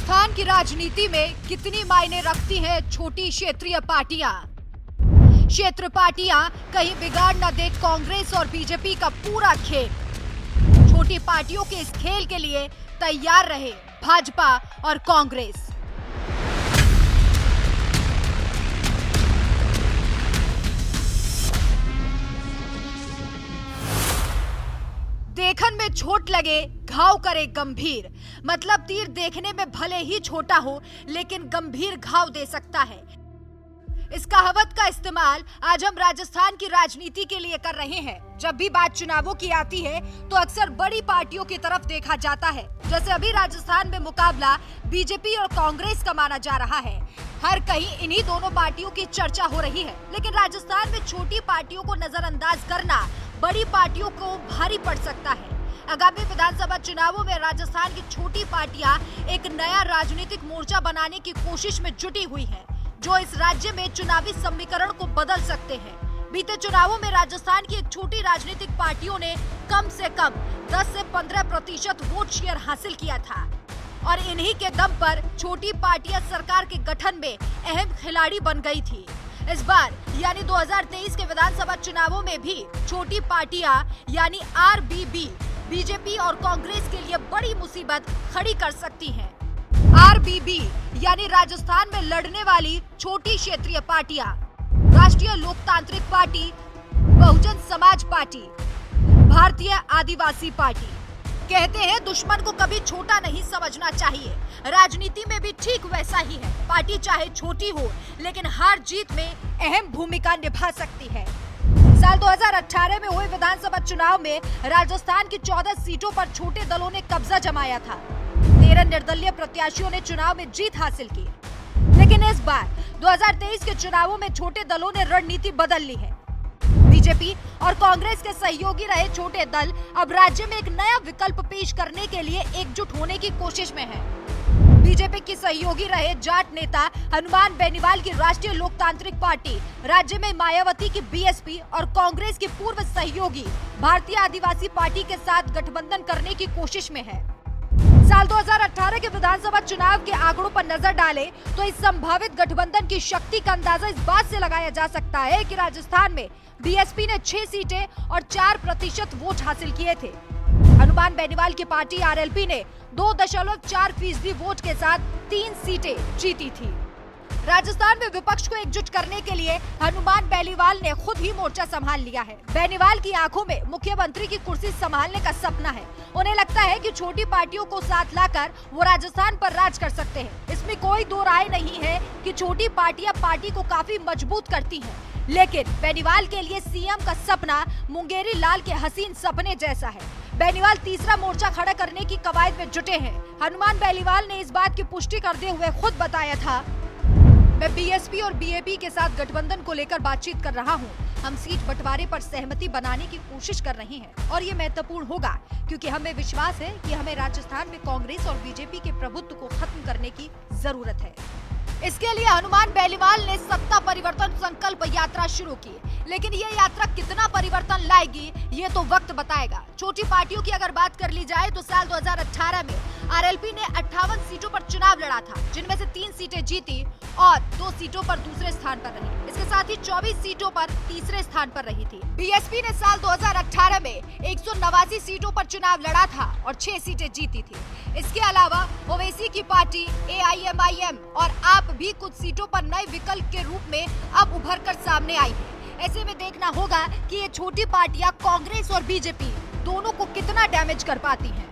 राजस्थान की राजनीति में कितनी मायने रखती हैं छोटी क्षेत्रीय पार्टियां। क्षेत्र पार्टियां कहीं बिगाड़ न दे कांग्रेस और बीजेपी का पूरा खेल। छोटी पार्टियों के इस खेल के लिए तैयार रहे भाजपा और कांग्रेस। देखन में छोट लगे घाव करे गंभीर, मतलब तीर देखने में भले ही छोटा हो लेकिन गंभीर घाव दे सकता है। इस कहावत का इस्तेमाल आज हम राजस्थान की राजनीति के लिए कर रहे हैं। जब भी बात चुनावों की आती है तो अक्सर बड़ी पार्टियों की तरफ देखा जाता है। जैसे अभी राजस्थान में मुकाबला बीजेपी और कांग्रेस का माना जा रहा है। हर कहीं इन्हीं दोनों पार्टियों की चर्चा हो रही है, लेकिन राजस्थान में छोटी पार्टियों को नजरअंदाज करना बड़ी पार्टियों को भारी पड़ सकता है। आगामी विधानसभा चुनावों में राजस्थान की छोटी पार्टियां एक नया राजनीतिक मोर्चा बनाने की कोशिश में जुटी हुई हैं, जो इस राज्य में चुनावी समीकरण को बदल सकते हैं। बीते चुनावों में राजस्थान की एक छोटी राजनीतिक पार्टियों ने कम से कम 10 से 15% वोट शेयर हासिल किया था और इन्हीं के दम पर छोटी पार्टियां सरकार के गठन में अहम खिलाड़ी बन गई थी। इस बार यानी 2023 के विधानसभा चुनावों में भी छोटी पार्टियां यानी आरबीबी बीजेपी और कांग्रेस के लिए बड़ी मुसीबत खड़ी कर सकती हैं। आरबीबी यानी राजस्थान में लड़ने वाली छोटी क्षेत्रीय पार्टियां राष्ट्रीय लोकतांत्रिक पार्टी, बहुजन समाज पार्टी, भारतीय आदिवासी पार्टी। कहते हैं दुश्मन को कभी छोटा नहीं समझना चाहिए। राजनीति में भी ठीक वैसा ही है। पार्टी चाहे छोटी हो लेकिन हार जीत में अहम भूमिका निभा सकती है। साल 2018 में हुए विधानसभा चुनाव में राजस्थान की 14 सीटों पर छोटे दलों ने कब्जा जमाया था। 13 निर्दलीय प्रत्याशियों ने चुनाव में जीत हासिल की। लेकिन इस बार 2023 के चुनावों में छोटे दलों ने रणनीति बदल ली है। बीजेपी और कांग्रेस के सहयोगी रहे छोटे दल अब राज्य में एक नया विकल्प पेश करने के लिए एकजुट होने की कोशिश में है। बीजेपी की सहयोगी रहे जाट नेता हनुमान बेनीवाल की राष्ट्रीय लोकतांत्रिक पार्टी राज्य में मायावती की बीएसपी और कांग्रेस की पूर्व सहयोगी भारतीय आदिवासी पार्टी के साथ गठबंधन करने की कोशिश में है। साल 2018 के विधानसभा चुनाव के आंकड़ों पर नजर डालें तो इस संभावित गठबंधन की शक्ति का अंदाजा इस बात से लगाया जा सकता है कि राजस्थान में बीएसपी ने 6 सीटें और 4% वोट हासिल किए थे। हनुमान बेनीवाल की पार्टी आरएलपी ने 2.4% वोट के साथ 3 सीटें जीती थी। राजस्थान में विपक्ष को एकजुट करने के लिए हनुमान बेनीवाल ने खुद ही मोर्चा संभाल लिया है। बेनीवाल की आंखों में मुख्यमंत्री की कुर्सी संभालने का सपना है। उन्हें लगता है कि छोटी पार्टियों को साथ लाकर वो राजस्थान पर राज कर सकते हैं। इसमें कोई दो राय नहीं है कि छोटी पार्टियां पार्टी को काफी मजबूत करती हैं। लेकिन बेनीवाल के लिए सीएम का सपना मुंगेरी लाल के हसीन सपने जैसा है। बेनीवाल तीसरा मोर्चा खड़ा करने की कवायद में जुटे हैं। हनुमान बेनीवाल ने इस बात की पुष्टि करते हुए खुद बताया था, मैं बीएसपी और बीएपी के साथ गठबंधन को लेकर बातचीत कर रहा हूं। हम सीट बंटवारे पर सहमति बनाने की कोशिश कर रहे हैं और ये महत्वपूर्ण होगा क्योंकि हमें विश्वास है कि हमें राजस्थान में कांग्रेस और बीजेपी के प्रभुत्व को खत्म करने की जरूरत है। इसके लिए हनुमान बेनीवाल ने सत्ता परिवर्तन संकल्प यात्रा शुरू की, लेकिन ये यात्रा कितना परिवर्तन लाएगी ये तो वक्त बताएगा। छोटी पार्टियों की अगर बात कर ली जाए तो साल 2018 में आरएलपी ने 58 सीटों पर चुनाव लड़ा था, जिनमें से 3 सीटें जीती और 2 सीटों पर दूसरे स्थान पर रही। इसके साथ ही 24 सीटों पर तीसरे स्थान पर रही थी। बीएसपी ने साल 2018 में 189 सीटों पर चुनाव लड़ा था और 6 सीटें जीती थी। इसके अलावा ओवैसी की पार्टी एआईएमआईएम और आप भी कुछ सीटों पर नए विकल्प के रूप में अब उभर कर सामने आई है। ऐसे में देखना होगा कि ये छोटी पार्टियां कांग्रेस और बीजेपी दोनों को कितना डैमेज कर पाती हैं।